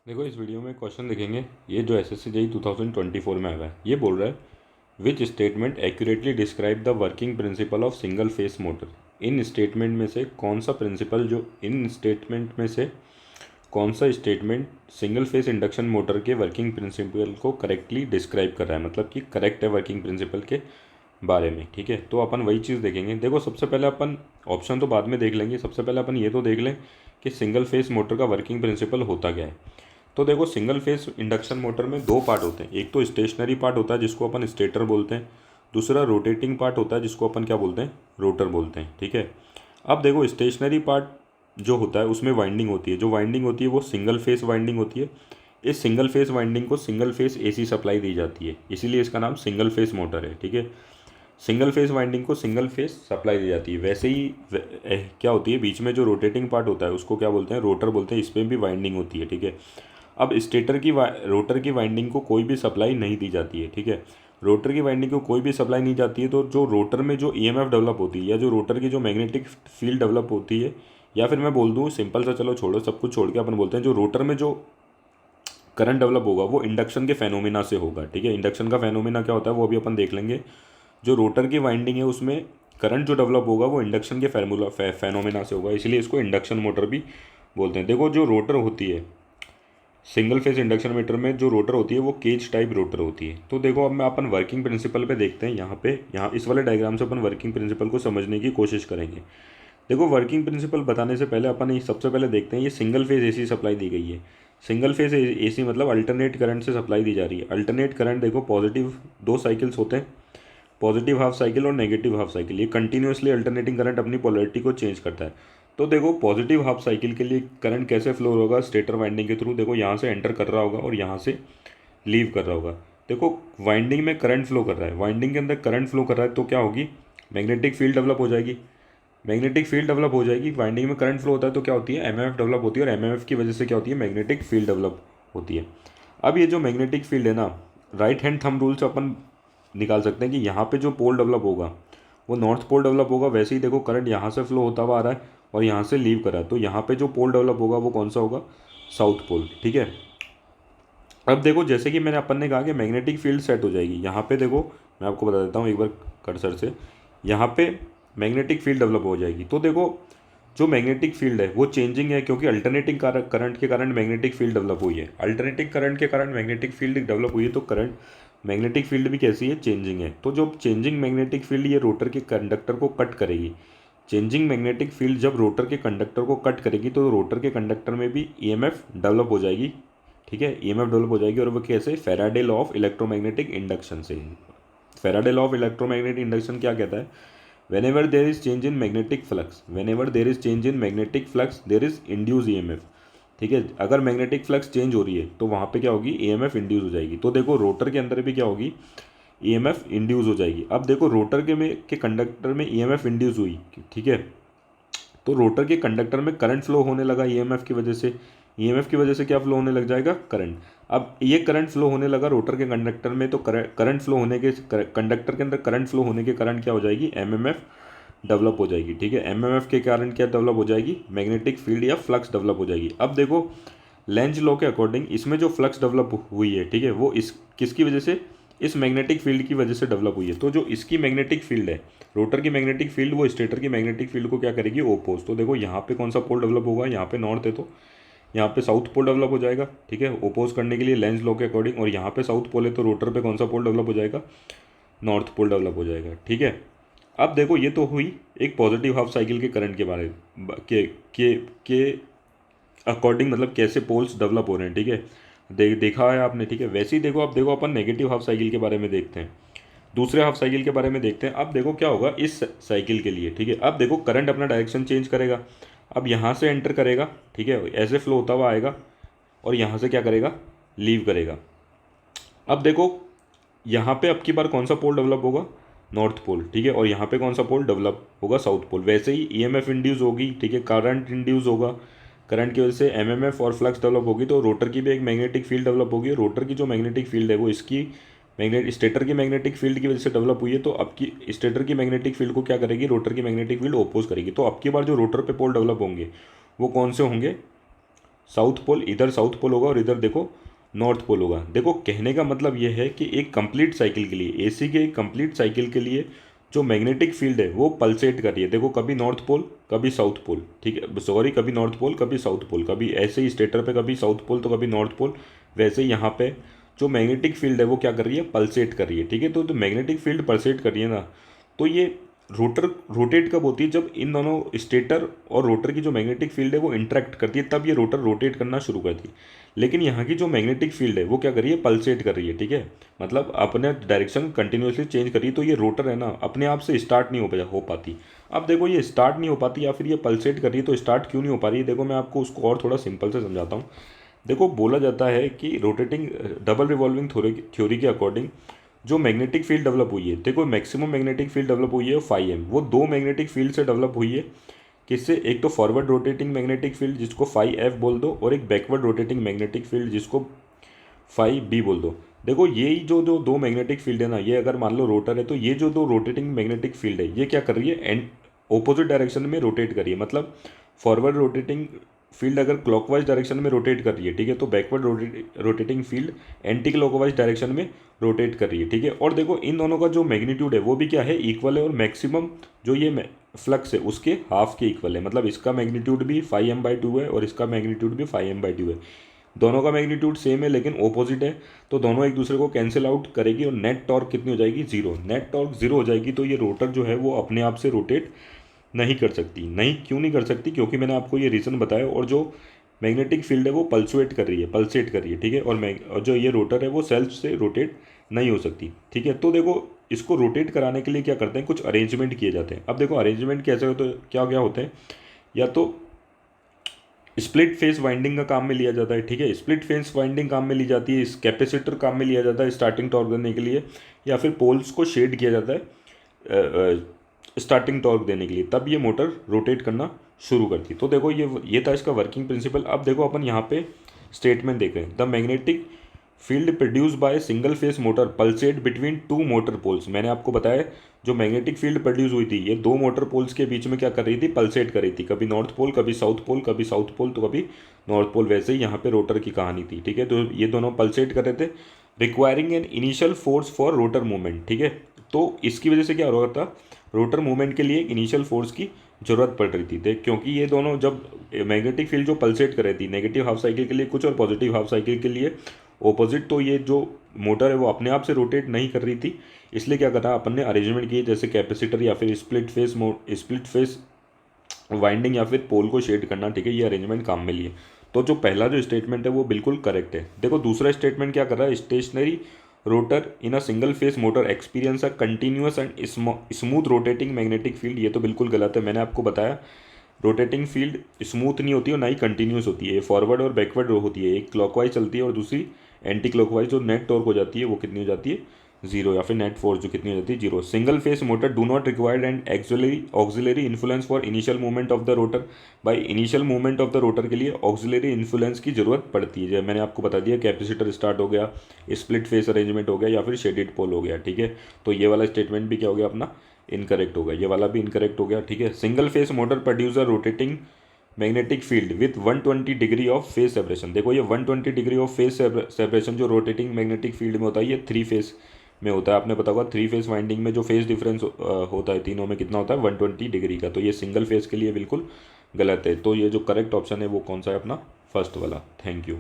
देखो इस वीडियो में क्वेश्चन देखेंगे। ये जो एसएससी जेईई 2024 में आया है, ये बोल रहा है which statement accurately describe the working principle of single phase motor. In statement में से कौन सा प्रिंसिपल कौन सा statement single phase induction motor के वर्किंग प्रिंसिपल को करेक्टली डिस्क्राइब कर रहा है, मतलब कि करेक्ट है वर्किंग प्रिंसिपल के बारे में। ठीक है, तो अपन वही चीज़ देखेंगे। देखो सबसे पहले अपन ऑप्शन तो बाद में देख लेंगे, सबसे पहले अपन ये तो देख लें कि सिंगल फेस मोटर का वर्किंग प्रिंसिपल होता क्या है। तो देखो सिंगल फेस इंडक्शन मोटर में दो पार्ट होते हैं। एक तो स्टेशनरी पार्ट होता है जिसको अपन स्टेटर बोलते हैं, दूसरा रोटेटिंग पार्ट होता है जिसको अपन क्या बोलते हैं, रोटर बोलते हैं। ठीक है, अब देखो स्टेशनरी पार्ट जो होता है उसमें वाइंडिंग होती है। जो वाइंडिंग होती है वो सिंगल फेस वाइंडिंग होती है। इस सिंगल फेस वाइंडिंग को सिंगल फेस एसी सप्लाई दी जाती है, इसीलिए इसका नाम सिंगल फेस मोटर है। ठीक है, सिंगल फेस वाइंडिंग को सिंगल फेस सप्लाई दी जाती है। वैसे ही क्या होती है, बीच में जो रोटेटिंग पार्ट होता है उसको क्या बोलते हैं, रोटर बोलते हैं। इसमें भी वाइंडिंग होती है। ठीक है, अब रोटर की वाइंडिंग को कोई भी सप्लाई नहीं दी जाती है। ठीक है, रोटर की वाइंडिंग को कोई भी सप्लाई नहीं जाती है। तो जो रोटर में जो ईएमएफ डेवलप होती है या जो रोटर की जो मैग्नेटिक फील्ड डेवलप होती है, या फिर मैं बोल दूँ सिंपल सा, चलो छोड़ो सब कुछ छोड़ के अपन बोलते हैं जो रोटर में जो करंट डेवलप होगा वो इंडक्शन के फेनोमेना से होगा। ठीक है, इंडक्शन का फेनोमेना क्या होता है वो अभी अपन देख लेंगे। जो रोटर की वाइंडिंग है उसमें करंट जो डेवलप होगा वो इंडक्शन के फेनोमेना से होगा, इसलिए इसको इंडक्शन मोटर भी बोलते हैं। देखो जो रोटर होती है सिंगल फेस इंडक्शन मीटर में, जो रोटर होती है वो केज टाइप रोटर होती है। तो देखो अब मैं अपन वर्किंग प्रिंसिपल पे देखते हैं। यहाँ इस वाले डायग्राम से अपन वर्किंग प्रिंसिपल को समझने की कोशिश करेंगे। देखो वर्किंग प्रिंसिपल बताने से पहले अपन सबसे पहले देखते हैं ये सिंगल फेज एसी सप्लाई दी गई है। सिंगल फेज एसी मतलब अल्टरनेट करंट से सप्लाई दी जा रही है। अल्टरनेट करंट देखो पॉजिटिव दो साइकिल्स होते हैं, पॉजिटिव हाफ साइकिल और नेगेटिव हाफ साइकिल। ये कंटिन्यूसली अल्टरनेटिंग करंट अपनी पोलैरिटी को चेंज करता है। तो देखो पॉजिटिव हाफ साइकिल के लिए करंट कैसे फ्लो होगा, स्टेटर वाइंडिंग के थ्रू। देखो यहाँ से एंटर कर रहा होगा और यहाँ से लीव कर रहा होगा। देखो वाइंडिंग में करंट फ्लो कर रहा है, वाइंडिंग के अंदर करंट फ्लो कर रहा है, तो क्या होगी, मैग्नेटिक फील्ड डेवलप हो जाएगी। मैग्नेटिक फील्ड डेवलप हो जाएगी, वाइंडिंग में करंट फ्लो होता है तो क्या होती है, एमएमएफ डेवलप होती है, और एमएमएफ की वजह से क्या होती है, मैग्नेटिक फील्ड डेवलप होती है। अब ये जो मैग्नेटिक फील्ड है ना, राइट हैंड थंब रूल से अपन निकाल सकते हैं कि यहाँ पे जो पोल डेवलप होगा वो नॉर्थ पोल डेवलप होगा। वैसे ही देखो करंट यहाँ से फ्लो होता हुआ आ रहा है और यहाँ से लीव कर रहा है, तो यहाँ पे जो पोल डेवलप होगा वो कौन सा होगा, साउथ पोल। ठीक है, अब देखो जैसे कि मैंने अपन ने कहा कि मैग्नेटिक फील्ड सेट हो जाएगी। यहाँ पे देखो मैं आपको बता देता हूँ एक बार कर्सर से, यहाँ पे मैग्नेटिक फील्ड डेवलप हो जाएगी। तो देखो जो मैग्नेटिक फील्ड है वो चेंजिंग है, क्योंकि अल्टरनेटिंग करंट के कारण मैग्नेटिक फील्ड डेवलप हुई है। अल्टरनेटिंग करंट के कारण मैग्नेटिक फील्ड डेवलप हुई है, तो करंट मैग्नेटिक फील्ड भी कैसी है, चेंजिंग है। तो जो चेंजिंग मैग्नेटिक फील्ड ये रोटर के कंडक्टर को कट करेगी। चेंजिंग मैग्नेटिक फील्ड जब रोटर के कंडक्टर को कट करेगी तो रोटर के कंडक्टर में भी ईएमएफ डेवलप हो जाएगी। ठीक है, ईएमएफ डेवलप हो जाएगी, और वो कैसे, Faraday law of electromagnetic induction से। Faraday law of electromagnetic induction क्या कहता है, whenever there is change in magnetic flux, whenever there is change in magnetic flux there is induced EMF। ठीक है, अगर मैग्नेटिक फ्लक्स चेंज हो रही है तो वहाँ पे क्या होगी, ईएमएफ इंड्यूस हो जाएगी। तो देखो रोटर के अंदर भी क्या होगी, ईएमएफ इंड्यूस हो जाएगी। अब देखो रोटर के कंडक्टर में ईएमएफ इंड्यूस हुई। ठीक है, तो रोटर के कंडक्टर में करंट फ्लो होने लगा ईएमएफ की वजह से। ईएमएफ की वजह से क्या फ्लो होने लग जाएगा, करंट। अब ये करंट फ्लो होने लगा रोटर के कंडक्टर में, तो करंट फ्लो होने के कंडक्टर के अंदर करंट फ्लो होने के कारण क्या हो जाएगी, एमएमएफ डेवलप हो जाएगी। ठीक है, एमएमएफ के कारण क्या डेवलप हो जाएगी, मैग्नेटिक फील्ड या फ्लक्स डेवलप हो जाएगी। अब देखो लेंज लॉ के अकॉर्डिंग इसमें जो फ्लक्स डेवलप हुई है, ठीक है, वो इस किसकी वजह से, इस मैग्नेटिक फील्ड की वजह से डेवलप हुई है। तो जो इसकी मैग्नेटिक फील्ड है, रोटर की मैग्नेटिक फील्ड, वो स्टेटर की मैग्नेटिक फील्ड को क्या करेगी, ओपोज। तो देखो यहाँ पे कौन सा पोल डेवलप होगा, यहाँ पे नॉर्थ है तो यहाँ पे साउथ पोल डेवलप हो जाएगा। ठीक है, ओपोज करने के लिए लेंज लॉ के अकॉर्डिंग, और यहाँ पे साउथ पोल है तो रोटर पे कौन सा पोल डेवलप हो जाएगा, नॉर्थ पोल डेवलप हो जाएगा। ठीक है, अब देखो ये तो हुई एक पॉजिटिव हाफ साइकिल के करंट के बारे के अकॉर्डिंग, मतलब कैसे पोल्स डेवलप हो रहे हैं। ठीक है, देखा है आपने। ठीक है, वैसे ही देखो, अब देखो अपन नेगेटिव हाफ साइकिल के बारे में देखते हैं, दूसरे हाफ साइकिल के बारे में देखते हैं। अब देखो क्या होगा इस साइकिल के लिए। ठीक है, अब देखो करंट अपना डायरेक्शन चेंज करेगा। अब यहाँ से एंटर करेगा, ठीक है, ऐसे फ्लो होता हुआ आएगा और यहाँ से क्या करेगा, लीव करेगा। अब देखो यहाँ पे अब की बार कौन सा पोल डेवलप होगा, नॉर्थ पोल। ठीक है, और यहाँ पे कौन सा पोल डेवलप होगा, साउथ पोल। वैसे ही ईएमएफ इंड्यूस होगी। ठीक है, करंट इंड्यूस होगा, करंट की वजह से एमएमएफ और फ्लक्स डेवलप होगी, तो रोटर की भी एक मैग्नेटिक फील्ड डेवलप होगी। रोटर की जो मैग्नेटिक फील्ड है वो इसकी स्टेटर की मैग्नेटिक फील्ड की वजह से डेवलप हुई है, तो अब की स्टेटर की मैग्नेटिक फील्ड को क्या करेगी, रोटर की मैग्नेटिक फील्ड ओपोज करेगी। तो अब की बार जो रोटर पे पोल डेवलप होंगे वो कौन से होंगे, साउथ पोल, इधर साउथ पोल होगा और इधर देखो नॉर्थ पोल होगा। देखो कहने का मतलब ये है कि एक कंप्लीट साइकिल के लिए, एसी के एक कंप्लीट साइकिल के लिए जो मैग्नेटिक फील्ड है वो पल्सेट कर रही है। देखो कभी नॉर्थ पोल कभी साउथ पोल, ठीक है, सॉरी कभी नॉर्थ पोल कभी साउथ पोल, कभी ऐसे ही स्टेटर पे कभी साउथ पोल तो कभी नॉर्थ पोल, वैसे ही यहाँ पे जो मैग्नेटिक फील्ड है वो क्या कर रही है, पल्सेट कर रही है, ठीक है। तो मैग्नेटिक फील्ड पल्सेट कर रही है ना, तो ये रोटर रोटेट कब होती है, जब इन दोनों स्टेटर और रोटर की जो मैग्नेटिक फील्ड है वो इंटरेक्ट करती है, तब ये रोटर रोटेट करना शुरू करती है। लेकिन यहाँ की जो मैग्नेटिक फील्ड है वो क्या कर रही है, पल्सेट कर रही है, ठीक है, मतलब अपने डायरेक्शन कंटिन्यूसली चेंज कर रही है। तो ये रोटर है ना अपने आप से स्टार्ट नहीं हो पाती। अब देखो ये स्टार्ट नहीं हो पाती या फिर ये पल्सेट कर रही है, तो स्टार्ट क्यों नहीं हो पा रही है, देखो मैं आपको उसको और थोड़ा सिंपल से समझाता हूँ। देखो बोला जाता है कि रोटेटिंग डबल रिवॉल्विंग थ्योरी के अकॉर्डिंग जो मैग्नेटिक फील्ड डेवलप हुई है, देखो मैक्सिमम मैग्नेटिक फील्ड डेवलप हुई है 5m, वो दो मैग्नेटिक फील्ड से डेवलप हुई है। किससे, एक तो फॉरवर्ड रोटेटिंग मैग्नेटिक फील्ड जिसको 5F बोल दो, और एक बैकवर्ड रोटेटिंग मैग्नेटिक फील्ड जिसको 5B बोल दो। देखो ये जो जो दो मैग्नेटिक फील्ड है ना, ये अगर मान लो रोटर है, तो ये जो दो रोटेटिंग मैग्नेटिक फील्ड है ये क्या कर रही है, एंड ऑपोजिट डायरेक्शन में रोटेट कर रही है। मतलब फॉरवर्ड रोटेटिंग फील्ड अगर क्लॉकवाइज डायरेक्शन में रोटेट कर रही है, ठीक है, तो backward rotating field anti clockwise direction में रोटेट कर रही है, ठीक है। और देखो इन दोनों का जो मैग्नीट्यूड है वो भी क्या है, इक्वल है, और मैक्सिमम जो ये फ्लक्स है उसके हाफ के इक्वल है। मतलब इसका मैग्नीट्यूड भी 5m/2 है और इसका मैग्नीट्यूड भी 5m/2 है। दोनों का मैग्नीट्यूड सेम है लेकिन ऑपोजिट है, तो दोनों एक दूसरे को कैंसिल आउट करेगी और नेट टॉर्क कितनी हो जाएगी, जीरो। नेट टॉर्क जीरो हो जाएगी, तो ये रोटर जो है वो अपने आप से रोटेट नहीं कर सकती। नहीं क्यों नहीं कर सकती, क्योंकि मैंने आपको ये रीज़न बताया, और जो मैग्नेटिक फील्ड है वो पल्सेट कर रही है, ठीक है। और जो ये रोटर है वो सेल्फ से रोटेट नहीं हो सकती, ठीक है। तो देखो इसको रोटेट कराने के लिए क्या करते हैं, कुछ अरेंजमेंट किए जाते हैं। अब देखो अरेंजमेंट कैसे होते हैं, क्या होते हैं, या तो स्प्लिट फेस वाइंडिंग का काम में लिया जाता है, ठीक है, स्प्लिट फेस वाइंडिंग काम में ली जाती है, इस कैपेसिटर काम में लिया जाता है स्टार्टिंग टॉर्क देने के लिए, या फिर पोल्स को शेड किया जाता है स्टार्टिंग टॉर्क देने के लिए, तब ये मोटर रोटेट करना शुरू करती। तो देखो ये था इसका वर्किंग प्रिंसिपल। अब देखो अपन यहाँ पे स्टेटमेंट देख रहे हैं, the magnetic field produce by single phase motor pulsate between two motor poles. मैंने आपको बताया जो मैग्नेटिक फील्ड प्रोड्यूस हुई थी ये दो मोटर पोल्स के बीच में क्या कर रही थी, पल्सेट कर रही थी, कभी नॉर्थ पोल कभी साउथ पोल, कभी साउथ पोल तो कभी नॉर्थ पोल। वैसे ही यहाँ पे रोटर की कहानी थी, ठीक है। तो ये दोनों पल्सेट कर रहे थे, requiring an initial force for rotor movement, ठीक है। तो इसकी वजह से क्या हो रहा था, रोटर मूवमेंट के लिए इनिशियल फोर्स की जरूरत पड़ रही थी। क्योंकि ये दोनों जब मैग्नेटिक फील्ड जो पल्सेट कर रही थी नेगेटिव हाफ साइकिल के लिए कुछ और पॉजिटिव हाफ साइकिल के लिए ऑपोजिट, तो ये जो मोटर है वो अपने आप से रोटेट नहीं कर रही थी। इसलिए क्या करा अपन ने, अरेंजमेंट किए, जैसे कैपेसिटर या फिर स्प्लिट फेस वाइंडिंग या फिर पोल को शेड करना, ठीक है, ये अरेंजमेंट काम में लिए। तो जो पहला जो स्टेटमेंट है वो बिल्कुल करेक्ट है। देखो दूसरा स्टेटमेंट क्या कर रहा है, stationary rotor in a single phase motor experience a continuous and smooth rotating magnetic field. ये तो बिल्कुल गलत है। मैंने आपको बताया रोटेटिंग फील्ड स्मूथ नहीं होती और ना ही कंटिन्यूस होती है, ये फॉरवर्ड और बैकवर्ड होती है। एक क्लॉकवाइज चलती है और दूसरी एंटी क्लॉकवाइज। जो नेट टॉर्क हो जाती है वो कितनी हो जाती है, जीरो, या फिर नेट फोर्स जो कितनी हो जाती है, zero. Single phase motor do not required and auxiliary influence for initial movement of the rotor. By initial movement of the rotor के लिए ऑक्सिलरी इन्फ्लुएंस की जरूरत पड़ती है। जैसे मैंने आपको बता दिया कैपेसिटर स्टार्ट हो गया, स्प्लिट फेस अरेंजमेंट हो गया, या फिर शेडेड पोल हो गया, ठीक है। तो ये वाला स्टेटमेंट भी क्या हो गया अपना, इनकरेक्ट होगा, ये वाला भी इनकरेक्ट हो गया, ठीक है। Single phase motor producer rotating magnetic field with 120 degree of face separation. देखो ये 120 डिग्री ऑफ फेस सेपरेशन जो रोटेटिंग मैग्नेटिक फील्ड में होता है ये 3 फेस में होता है। आपने पता होगा 3 फेस वाइंडिंग में जो फेस डिफरेंस होता है तीनों में कितना होता है, 120 डिग्री का। तो ये सिंगल फेस के लिए बिल्कुल गलत है। तो ये जो करेक्ट ऑप्शन है वो कौन सा है अपना, फर्स्ट वाला। Thank you.